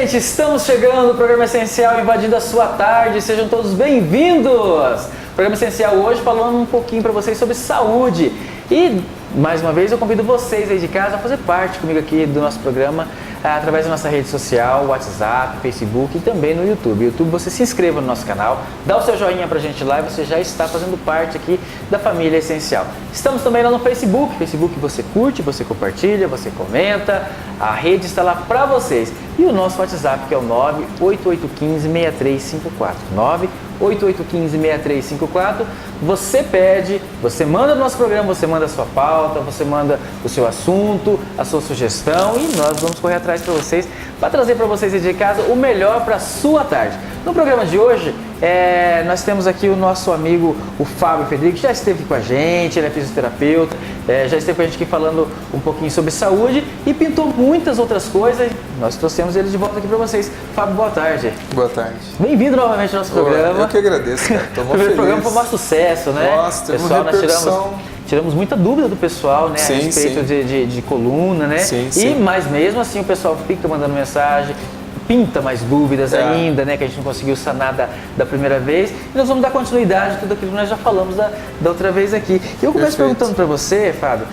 gente, estamos chegando, o Programa Essencial invadindo a sua tarde, sejam todos bem-vindos! Programa Essencial hoje falando um pouquinho para vocês sobre saúde e, mais uma vez, eu convido vocês aí de casa a fazer parte comigo aqui do nosso programa através da nossa rede social, WhatsApp, Facebook e também no YouTube. YouTube, você se inscreva no nosso canal, dá o seu joinha pra gente lá e você já está fazendo parte aqui da família Essencial. Estamos também lá no Facebook, você curte, você compartilha, você comenta, a rede está lá para vocês. E o nosso WhatsApp que é o 98815-6354, 98815-6354, você pede, você manda no nosso programa, você manda a sua pauta, você manda o seu assunto, a sua sugestão e nós vamos correr atrás para vocês, para trazer para vocês aí de casa o melhor para a sua tarde. No programa de hoje, nós temos aqui o nosso amigo, o Fábio Federico, que já esteve aqui com a gente, ele é fisioterapeuta, já esteve com a gente aqui falando um pouquinho sobre saúde e pintou muitas outras coisas. Nós trouxemos ele de volta aqui para vocês. Fábio, boa tarde. Boa tarde. Bem-vindo novamente ao nosso programa. Eu que agradeço, cara. Tô muito feliz. O programa foi um maior sucesso, né? Nossa, teve uma repercussão. Tiramos muita dúvida do pessoal, né, a respeito de coluna, né? Mas mesmo assim o pessoal fica mandando mensagem, pinta mais dúvidas ainda, né, que a gente não conseguiu sanar da primeira vez. E nós vamos dar continuidade a tudo aquilo que nós já falamos da outra vez aqui. E eu começo perguntando para você, Fábio,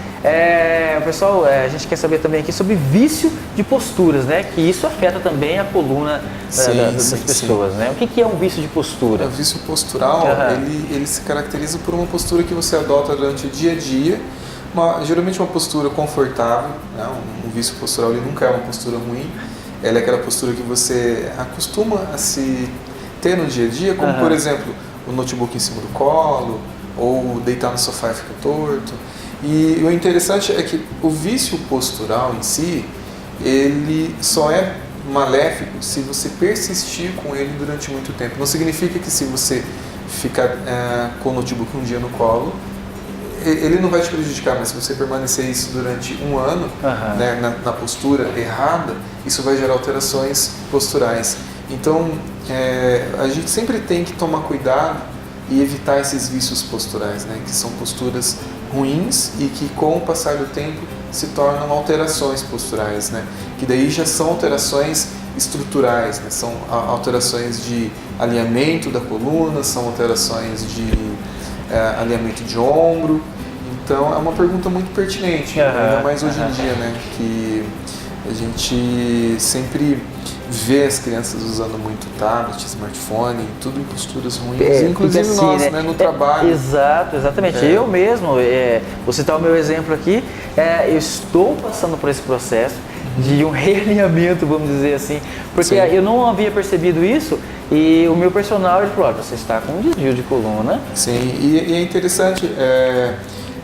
o pessoal, a gente quer saber também aqui sobre vício de posturas, né, que isso afeta também a coluna das pessoas, né? O que é um vício de postura? O vício postural, ele se caracteriza por uma postura que você adota durante o dia a dia, geralmente uma postura confortável, né? Um vício postural ele nunca é uma postura ruim. Ela é aquela postura que você acostuma a se ter no dia a dia, como por exemplo, o notebook em cima do colo, ou deitar no sofá e ficar torto. E o interessante é que o vício postural em si, ele só é maléfico se você persistir com ele durante muito tempo. Não significa que se você ficar com o notebook um dia no colo, ele não vai te prejudicar, mas se você permanecer isso durante um ano, né, na postura errada, isso vai gerar alterações posturais. Então, a gente sempre tem que tomar cuidado e evitar esses vícios posturais, né, que são posturas ruins e que com o passar do tempo se tornam alterações posturais, né, que daí já são alterações estruturais, né, são alterações de alinhamento da coluna, são alterações de alinhamento de ombro. Então é uma pergunta muito pertinente, ainda mais hoje em dia, né, que a gente sempre vê as crianças usando muito tablet, smartphone, tudo em posturas ruins, inclusive assim, nós, né, no trabalho. Exatamente. Eu mesmo, vou citar o meu exemplo aqui, eu estou passando por esse processo de um realinhamento, vamos dizer assim, porque eu não havia percebido isso e o meu personal ele falou, você está com um desvio de coluna. Sim, e é interessante,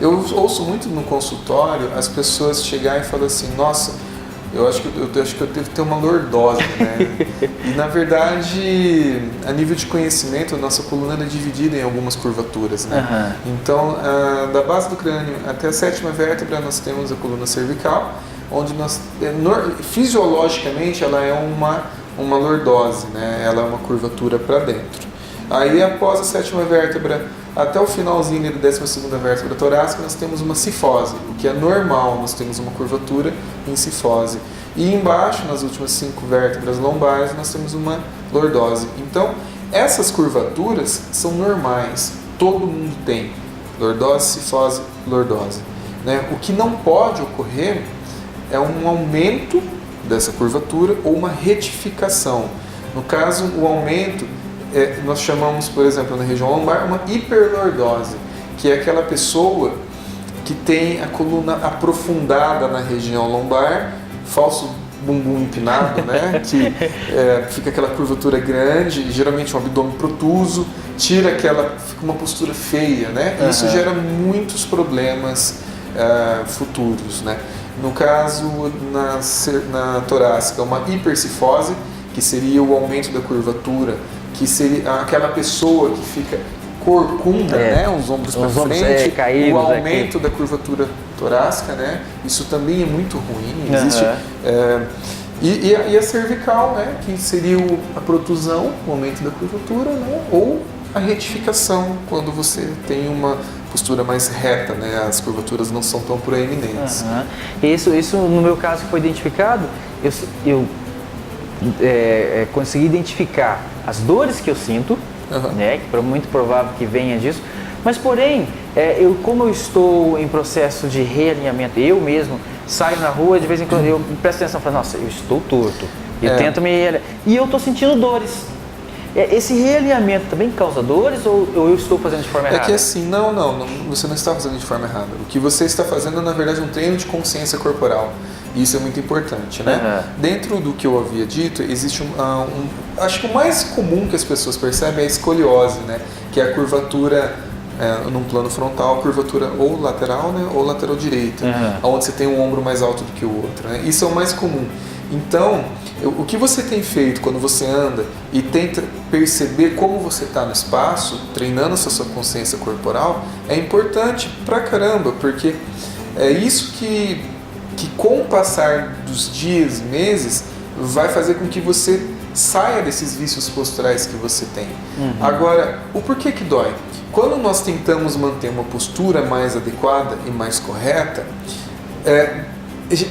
eu ouço muito no consultório as pessoas chegarem e falar assim, nossa, eu acho que eu devo ter uma lordose, né? E na verdade, a nível de conhecimento, a nossa coluna é dividida em algumas curvaturas, né? Então, da base do crânio até a 7ª vértebra, nós temos a coluna cervical, onde fisiologicamente ela é uma lordose, né? Ela é uma curvatura para dentro. Aí após a 7ª vértebra até o finalzinho da 12ª vértebra torácica nós temos uma cifose, o que é normal, nós temos uma curvatura em cifose. E embaixo, nas últimas 5 vértebras lombares, nós temos uma lordose. Então, essas curvaturas são normais, todo mundo tem lordose, cifose, lordose, né? O que não pode ocorrer é um aumento dessa curvatura ou uma retificação. No caso, o aumento, nós chamamos, por exemplo, na região lombar, uma hiperlordose, que é aquela pessoa que tem a coluna aprofundada na região lombar, falso bumbum empinado, né? Que fica aquela curvatura grande, geralmente um abdômen protuso, fica uma postura feia, né? E isso gera muitos problemas futuros, né? No caso, na torácica, uma hipercifose, que seria o aumento da curvatura, que seria aquela pessoa que fica corcunda, né, os ombros para frente, caídos, o aumento da curvatura torácica, né, isso também é muito ruim. Existe, e a cervical, né, que seria a protusão, o aumento da curvatura, né, ou a retificação, quando você tem uma postura mais reta, né, as curvaturas não são tão proeminentes. Isso no meu caso que foi identificado, eu conseguir identificar as dores que eu sinto, né, que é muito provável que venha disso, mas porém, como eu estou em processo de realinhamento, eu mesmo saio na rua, de vez em quando eu presto atenção e falo, nossa, eu estou torto, eu tento e eu estou sentindo dores. Esse realinhamento também causa dores ou eu estou fazendo de forma errada? É que assim, não, você não está fazendo de forma errada. O que você está fazendo é, na verdade, um treino de consciência corporal. E isso é muito importante, né? Dentro do que eu havia dito, existe acho que o mais comum que as pessoas percebem é a escoliose, né? Que é a curvatura num plano frontal, curvatura ou lateral, né? Ou lateral direita, onde você tem um ombro mais alto do que o outro, né? Isso é o mais comum. Então, o que você tem feito quando você anda e tenta perceber como você está no espaço, treinando essa sua consciência corporal, é importante pra caramba, porque é isso que com o passar dos dias e meses vai fazer com que você saia desses vícios posturais que você tem. Agora, o porquê que dói? Quando nós tentamos manter uma postura mais adequada e mais correta,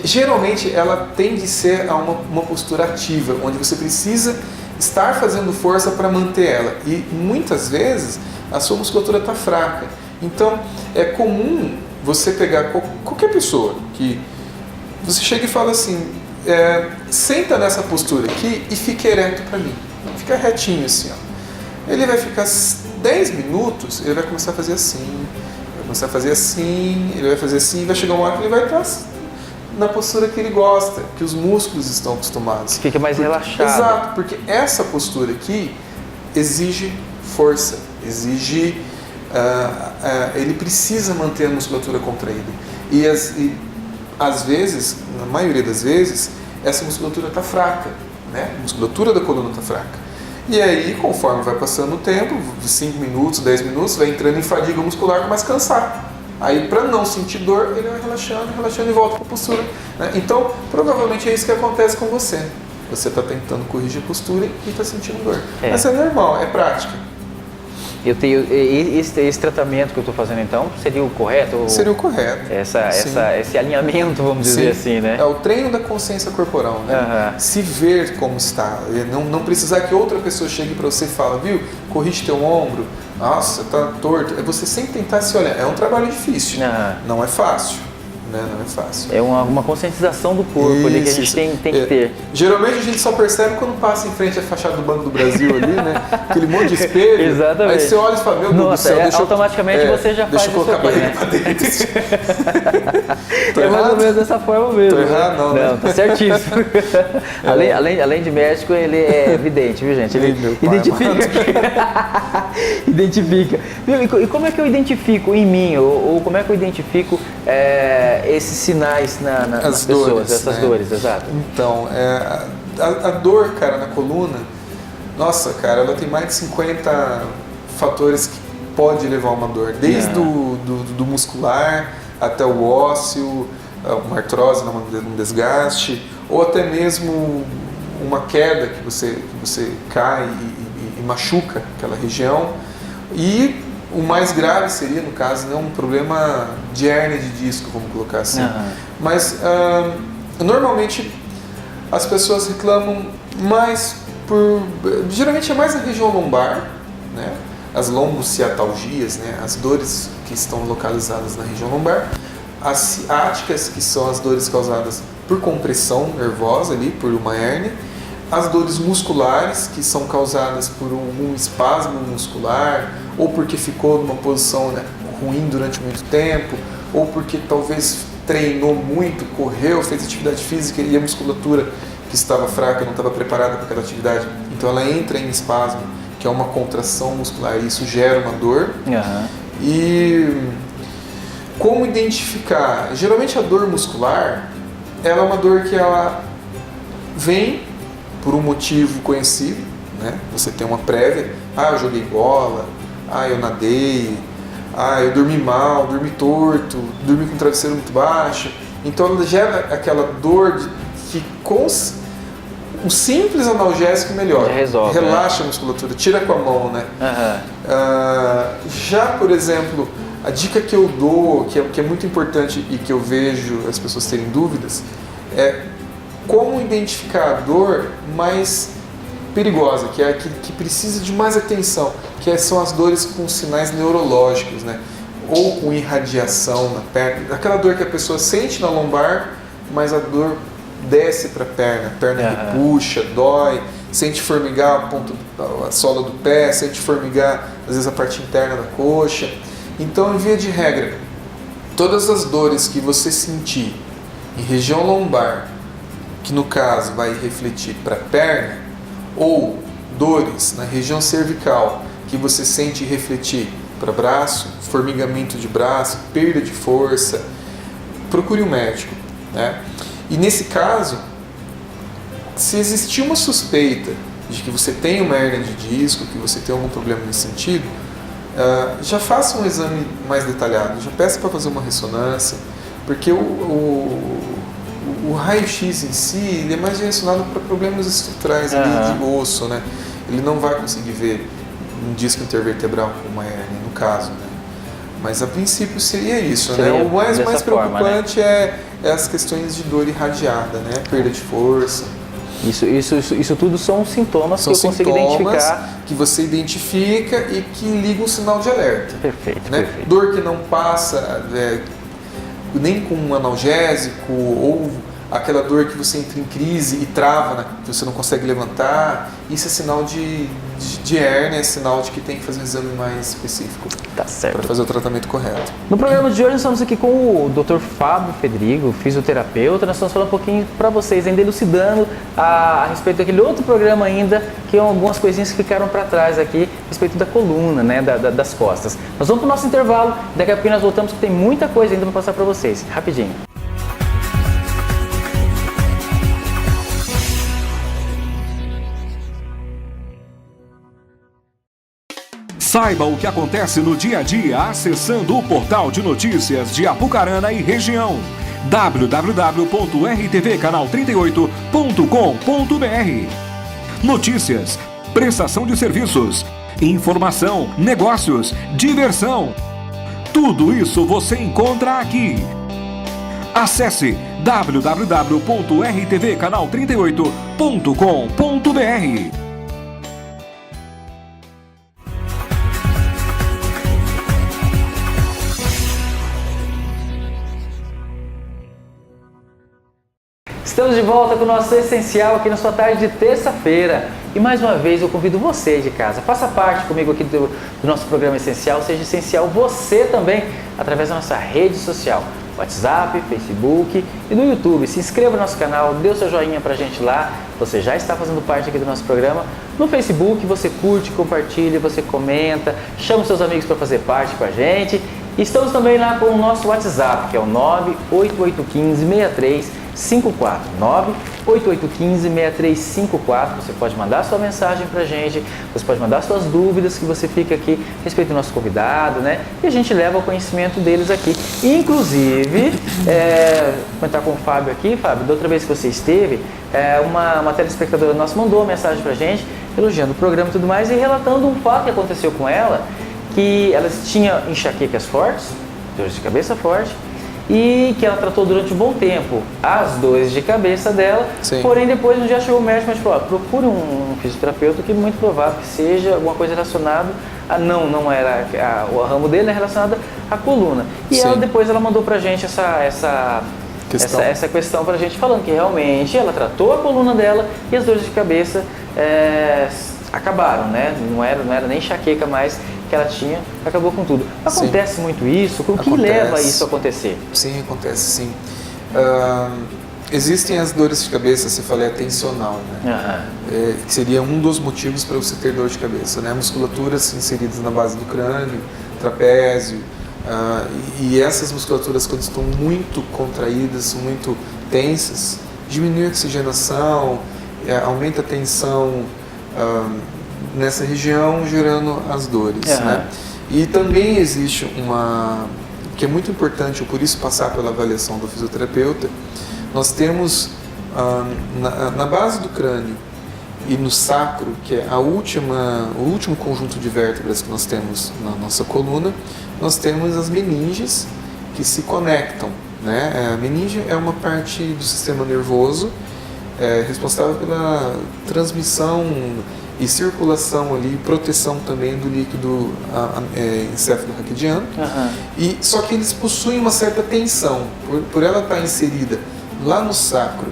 geralmente ela tende a ser a uma postura ativa, onde você precisa estar fazendo força para manter ela. E muitas vezes a sua musculatura está fraca. Então é comum você pegar qualquer pessoa que você chega e fala assim, senta nessa postura aqui e fica ereto para mim. Fica retinho assim, ó. Ele vai ficar 10 minutos, ele vai começar a fazer assim, vai começar a fazer assim, ele vai fazer assim, vai chegar uma hora que ele vai estar na postura que ele gosta, que os músculos estão acostumados. Fica mais relaxado. Exato, porque essa postura aqui exige força, exige... ele precisa manter a musculatura contraída. E às vezes, na maioria das vezes, essa musculatura está fraca, né? A musculatura da coluna está fraca. E aí, conforme vai passando o tempo, 5 minutos, 10 minutos, vai entrando em fadiga muscular, começa a cansar. Aí, para não sentir dor, ele vai relaxando e volta para a postura, né? Então, provavelmente é isso que acontece com você. Você está tentando corrigir a postura e está sentindo dor. Mas é normal, é prática. Eu tenho esse tratamento que eu estou fazendo então seria o correto? Seria o correto. Esse alinhamento, vamos dizer assim, né? É o treino da consciência corporal, né? Se ver como está, não precisar que outra pessoa chegue para você e fale, viu, corrige teu ombro, nossa, tá torto. É você sempre tentar se olhar. É um trabalho difícil, não é fácil. Não é fácil. É uma conscientização do corpo ali que a gente tem que ter. Geralmente a gente só percebe quando passa em frente à fachada do Banco do Brasil ali, né? Aquele monte de espelho. Exatamente. Aí você olha e fala, meu Deus do céu, automaticamente você já faz isso aqui, né? É mais ou menos dessa forma mesmo. Tô errado, não, né? Não, tá certíssimo. Além de médico, ele é vidente, viu, gente? Ele identifica. Identifica. E como é que eu identifico em mim, ou como é que eu identifico esses sinais nas pessoas, essas dores, exato? Então, a dor, cara, na coluna, nossa, cara, ela tem mais de 50 fatores que pode levar a uma dor, desde do muscular até o ósseo, uma artrose, um desgaste, ou até mesmo uma queda que você cai e machuca aquela região. E o mais grave seria, no caso, um problema de hérnia de disco, vamos colocar assim. Mas, normalmente, as pessoas reclamam mais geralmente é mais na região lombar, né? As lombociatalgias, né? As dores que estão localizadas na região lombar. As ciáticas, que são as dores causadas por compressão nervosa ali, por uma hérnia. As dores musculares, que são causadas por um espasmo muscular, ou porque ficou numa posição, né, ruim durante muito tempo, ou porque talvez treinou muito, correu, fez atividade física e a musculatura que estava fraca não estava preparada para aquela atividade. Então ela entra em espasmo, que é uma contração muscular, e isso gera uma dor. E como identificar? Geralmente a dor muscular, ela é uma dor que ela vem por um motivo conhecido, né? Você tem uma prévia, eu joguei bola, eu nadei, eu dormi mal, dormi torto, dormi com o travesseiro muito baixo. Então ela gera aquela dor que com um simples analgésico melhora, resolve, relaxa a musculatura, tira com a mão, né? Já, por exemplo, a dica que eu dou, que é muito importante e que eu vejo as pessoas terem dúvidas, é Como identificar a dor mais perigosa, que é a que precisa de mais atenção, são as dores com sinais neurológicos, né? Ou com irradiação na perna, aquela dor que a pessoa sente na lombar, mas a dor desce para a perna repuxa, dói, sente formigar a sola do pé, sente formigar às vezes a parte interna da coxa. Então, em via de regra, todas as dores que você sentir em região lombar, que no caso vai refletir para a perna, ou dores na região cervical, que você sente refletir para braço, formigamento de braço, perda de força, procure um médico, né? E nesse caso, se existir uma suspeita de que você tem uma hérnia de disco, que você tem algum problema nesse sentido, já faça um exame mais detalhado, já peça para fazer uma ressonância, porque o raio-x em si ele é mais direcionado para problemas estruturais ali de osso, né? Ele não vai conseguir ver um disco intervertebral com uma hérnia, no caso, né? Mas a princípio seria isso, né? O mais preocupante, né? é as questões de dor irradiada, né? Perda de força. Isso tudo são sintomas que eu consigo identificar. Que você identifica e que liga um sinal de alerta. Perfeito, né? perfeito. Dor que não passa nem com um analgésico, ou aquela dor que você entra em crise e trava, que você não consegue levantar, isso é sinal de hérnia, é sinal de que tem que fazer um exame mais específico. Tá certo. Para fazer o tratamento correto. No programa de hoje nós estamos aqui com o Dr. Fábio Fedrigo, fisioterapeuta. Nós estamos falando um pouquinho para vocês, ainda elucidando a respeito daquele outro programa ainda, que algumas coisinhas que ficaram para trás aqui, a respeito da coluna, né, das costas. Nós vamos para o nosso intervalo, daqui a pouco nós voltamos, que tem muita coisa ainda para passar para vocês. Rapidinho. Saiba o que acontece no dia a dia acessando o portal de notícias de Apucarana e região, www.rtvcanal38.com.br. Notícias, prestação de serviços, informação, negócios, diversão. Tudo isso você encontra aqui. Acesse www.rtvcanal38.com.br. Estamos de volta com o nosso Essencial aqui na sua tarde de terça-feira. E mais uma vez eu convido você de casa, faça parte comigo aqui do nosso programa Essencial, seja essencial você também, através da nossa rede social, WhatsApp, Facebook e no YouTube. Se inscreva no nosso canal, dê o seu joinha pra gente lá, você já está fazendo parte aqui do nosso programa. No Facebook você curte, compartilha, você comenta, chama os seus amigos para fazer parte com a gente. E estamos também lá com o nosso WhatsApp, que é o 988156354, 988156354. Você pode mandar sua mensagem pra gente, você pode mandar suas dúvidas que você fica aqui a respeito do nosso convidado, né? E a gente leva o conhecimento deles aqui. Inclusive, comentar com o Fábio aqui, Fábio, da outra vez que você esteve, uma telespectadora nossa mandou uma mensagem pra gente, elogiando o programa e tudo mais, e relatando um fato que aconteceu com ela, que ela tinha enxaquecas fortes, dores de cabeça forte, e que ela tratou durante um bom tempo as dores de cabeça dela. Sim. Porém depois um dia chegou o médico e falou, procure um fisioterapeuta, que é muito provável que seja alguma coisa relacionada a, não era, o ramo dele é relacionado à coluna. E ela depois mandou pra gente essa questão pra gente, falando que realmente ela tratou a coluna dela e as dores de cabeça acabaram, né? Não era nem enxaqueca mais que ela tinha, acabou com tudo. Acontece muito isso? O que leva isso a acontecer? Sim, acontece sim. Existem as dores de cabeça, você falou, tensional, né? Que seria um dos motivos para você ter dor de cabeça, né? Musculaturas inseridas na base do crânio, trapézio, e essas musculaturas, quando estão muito contraídas, muito tensas, diminui a oxigenação, aumenta a tensão nessa região, gerando as dores, né? E também existe que é muito importante, por isso passar pela avaliação do fisioterapeuta. Nós temos na base do crânio e no sacro, que é o último conjunto de vértebras que nós temos na nossa coluna, nós temos as meninges que se conectam, né? A meninge é uma parte do sistema nervoso responsável pela transmissão e circulação ali, proteção também do líquido encéfalo-raquidiano. E só que eles possuem uma certa tensão, por ela estar inserida lá no sacro,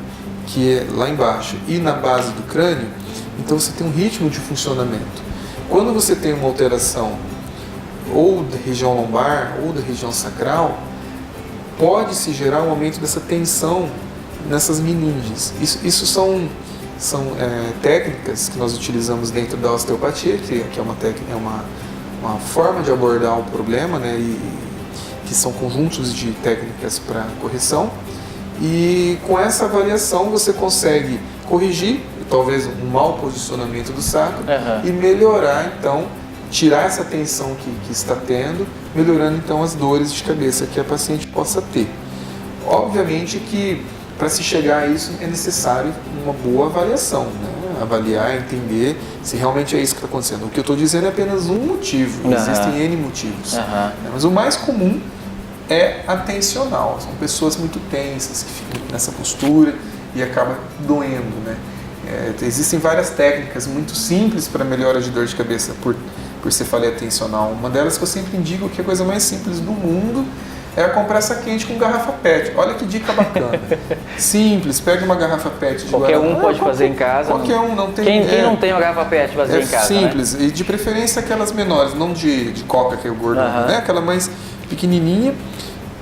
que é lá embaixo, e na base do crânio, então você tem um ritmo de funcionamento. Quando você tem uma alteração ou da região lombar ou da região sacral, pode-se gerar um aumento dessa tensão nessas meninges. Isso são técnicas que nós utilizamos dentro da osteopatia, que é uma forma de abordar o problema, né, e que são conjuntos de técnicas para correção. E com essa avaliação você consegue corrigir talvez um mau posicionamento do sacro e melhorar, então, tirar essa tensão que está tendo, melhorando então as dores de cabeça que a paciente possa ter. Obviamente que para se chegar a isso é necessário uma boa avaliação, né? Avaliar, entender se realmente é isso que está acontecendo. O que eu estou dizendo é apenas um motivo, existem N motivos. Mas o mais comum é a tensional, são pessoas muito tensas que ficam nessa postura e acaba doendo, né? Existem várias técnicas muito simples para melhora de dor de cabeça por cefaleia tensional. Uma delas que eu sempre indico, que é a coisa mais simples do mundo, é a compressa quente com garrafa PET. Olha que dica bacana. Simples, pega uma garrafa PET de Qualquer um pode fazer em casa. Qualquer um, não tem... Quem não tem uma garrafa PET fazer em casa, simples, né? E de preferência aquelas menores, não de coca, que é o gordo, né? Aquela mais pequenininha.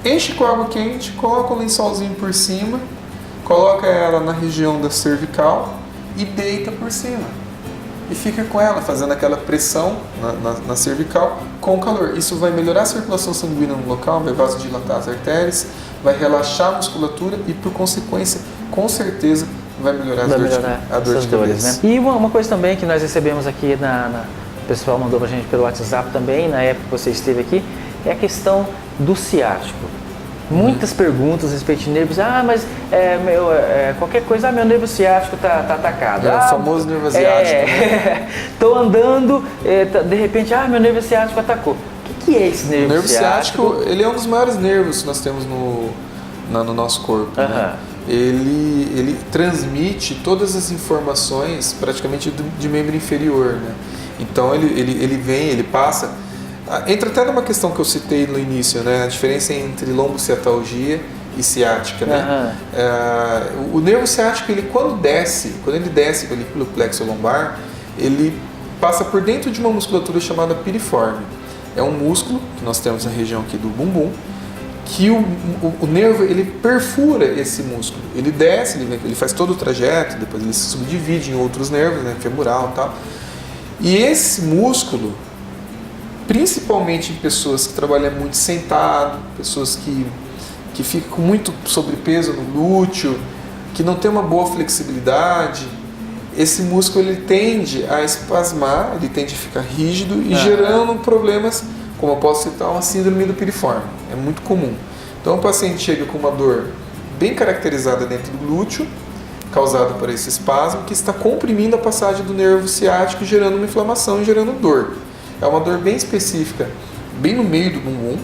Enche com água quente, coloca um lençolzinho por cima, coloca ela na região da cervical e deita por cima. E fica com ela, fazendo aquela pressão na cervical com calor. Isso vai melhorar a circulação sanguínea no local, vai vasodilatar as artérias, vai relaxar a musculatura e, por consequência, com certeza, vai melhorar a dor de cabeça. Né? E uma coisa também que nós recebemos aqui, o pessoal mandou pra gente pelo WhatsApp também, na época que você esteve aqui, é a questão do ciático. Muitas perguntas a respeito de nervos. Mas qualquer coisa, meu nervo ciático está atacado. O famoso nervo asiático. Né? Tô andando, de repente, meu nervo ciático atacou. O que é esse nervo ciático? O nervo ciático, ele é um dos maiores nervos que nós temos no nosso corpo. Né? Ele transmite todas as informações praticamente de membro inferior. Né? Então ele passa... Entra até numa questão que eu citei no início, né? A diferença entre lombociatalgia e ciática, né? O nervo ciático, quando ele desce pelo plexo lombar, ele passa por dentro de uma musculatura chamada piriforme. É um músculo que nós temos na região aqui do bumbum, que o nervo, ele perfura esse músculo. Ele desce, ele faz todo o trajeto, depois ele se subdivide em outros nervos, né? Femoral e tal. E esse músculo, principalmente em pessoas que trabalham muito sentado, pessoas que ficam com muito sobrepeso no glúteo, que não tem uma boa flexibilidade, esse músculo ele tende a espasmar, ele tende a ficar rígido e gerando problemas, como eu posso citar, uma síndrome do piriforme. É muito comum. Então o paciente chega com uma dor bem caracterizada dentro do glúteo, causada por esse espasmo, que está comprimindo a passagem do nervo ciático, gerando uma inflamação e gerando dor. É uma dor bem específica, bem no meio do bumbum,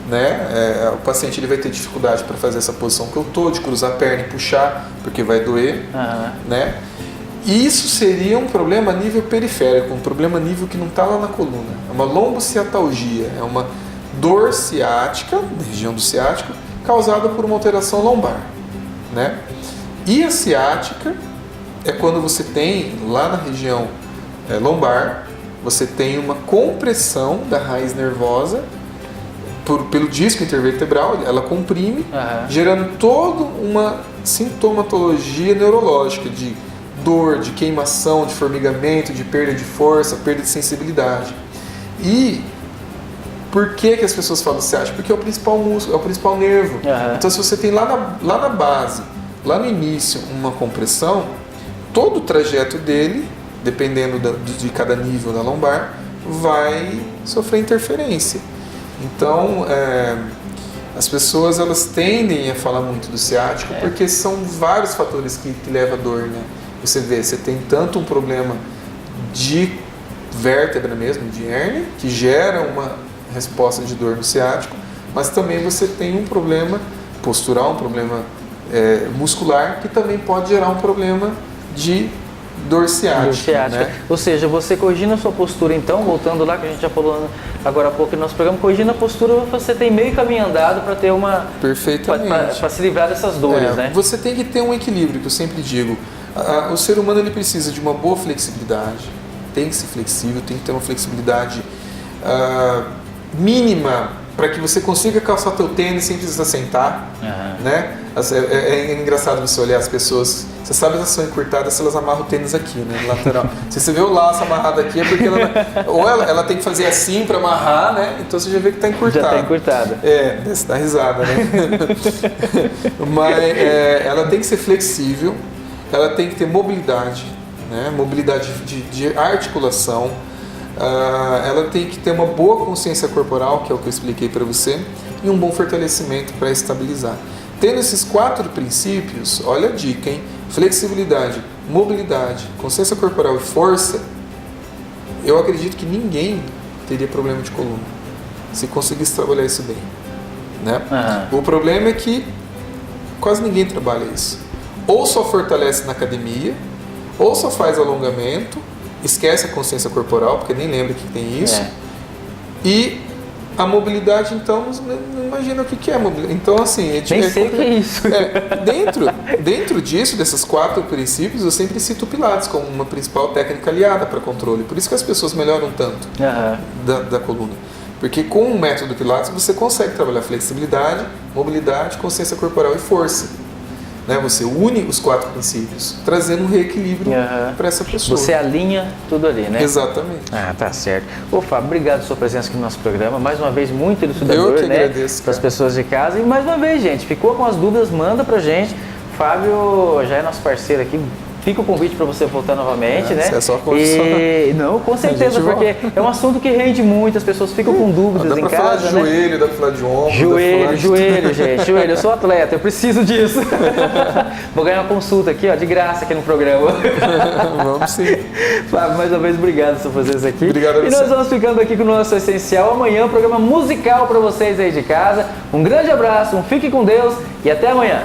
né? O paciente ele vai ter dificuldade para fazer essa posição que eu estou, de cruzar a perna e puxar, porque vai doer, né? E isso seria um problema a nível periférico, um problema a nível que não está lá na coluna. É uma lombociatalgia, é uma dor ciática, na região do ciático, causada por uma alteração lombar, né? E a ciática é quando você tem lá na região lombar, você tem uma compressão da raiz nervosa pelo disco intervertebral, ela comprime, gerando toda uma sintomatologia neurológica de dor, de queimação, de formigamento, de perda de força, perda de sensibilidade. E por que as pessoas falam ciático? Porque é o principal músculo, é o principal nervo. Então se você tem lá na base, lá no início, uma compressão, todo o trajeto dele, dependendo de cada nível da lombar, vai sofrer interferência. Então, as pessoas elas tendem a falar muito do ciático porque são vários fatores que levam a dor, né? Você tem tanto um problema de vértebra mesmo, de hérnia, que gera uma resposta de dor no ciático, mas também você tem um problema postural, um problema muscular, que também pode gerar um problema de dor ciática. Né? Ou seja, você corrigindo a sua postura, então, voltando lá que a gente já falou agora há pouco no nosso programa, corrigindo a postura, você tem meio caminho andado para ter uma... Perfeitamente. Para se livrar dessas dores, né? Você tem que ter um equilíbrio, que eu sempre digo. O ser humano ele precisa de uma boa flexibilidade, tem que ser flexível, tem que ter uma flexibilidade mínima para que você consiga calçar teu tênis sem precisar sentar, né? É engraçado você olhar as pessoas, você sabe elas são encurtadas se elas amarram o tênis aqui, né, no lateral. Se você vê o laço amarrado aqui é porque ela tem que fazer assim para amarrar, né? Então você já vê que está encurtado. Já está encurtada. Você dá risada, né? Mas ela tem que ser flexível, ela tem que ter mobilidade, né? Mobilidade de articulação. Ela tem que ter uma boa consciência corporal, que é o que eu expliquei para você, e um bom fortalecimento para estabilizar. Tendo esses 4 princípios, olha a dica, hein? Flexibilidade, mobilidade, consciência corporal e força, eu acredito que ninguém teria problema de coluna, se conseguisse trabalhar isso bem, né? O problema é que quase ninguém trabalha isso. Ou só fortalece na academia, ou só faz alongamento, esquece a consciência corporal, porque nem lembra que tem isso. E a mobilidade, então, não imagina o que é mobilidade. Então, assim... Nem sei o que é isso. Dentro disso, desses 4 princípios, eu sempre cito o Pilates como uma principal técnica aliada para controle. Por isso que as pessoas melhoram tanto da coluna. Porque com o método Pilates, você consegue trabalhar flexibilidade, mobilidade, consciência corporal e força. Né? Você une os 4 princípios, trazendo um reequilíbrio para essa pessoa. Você alinha tudo ali, né? Exatamente. Tá certo. Ô, Fábio, obrigado pela sua presença aqui no nosso programa. Mais uma vez, muito elucidador, eu que agradeço, para as pessoas de casa. E mais uma vez, gente, ficou com as dúvidas, manda pra gente. Fábio já é nosso parceiro aqui. Fica o convite para você voltar novamente, né? É só Não, com certeza, porque é um assunto que rende muito, as pessoas ficam com dúvidas em casa, falar de joelho, dá pra falar de ombro, joelho, gente, joelho, eu sou atleta, eu preciso disso. Vou ganhar uma consulta aqui, ó, de graça aqui no programa. Vamos sim. Fábio, mais uma vez, obrigado pela sua presença aqui. Obrigado a você. E nós vamos ficando aqui com o nosso Essencial. Amanhã, um programa musical para vocês aí de casa. Um grande abraço, fique com Deus e até amanhã.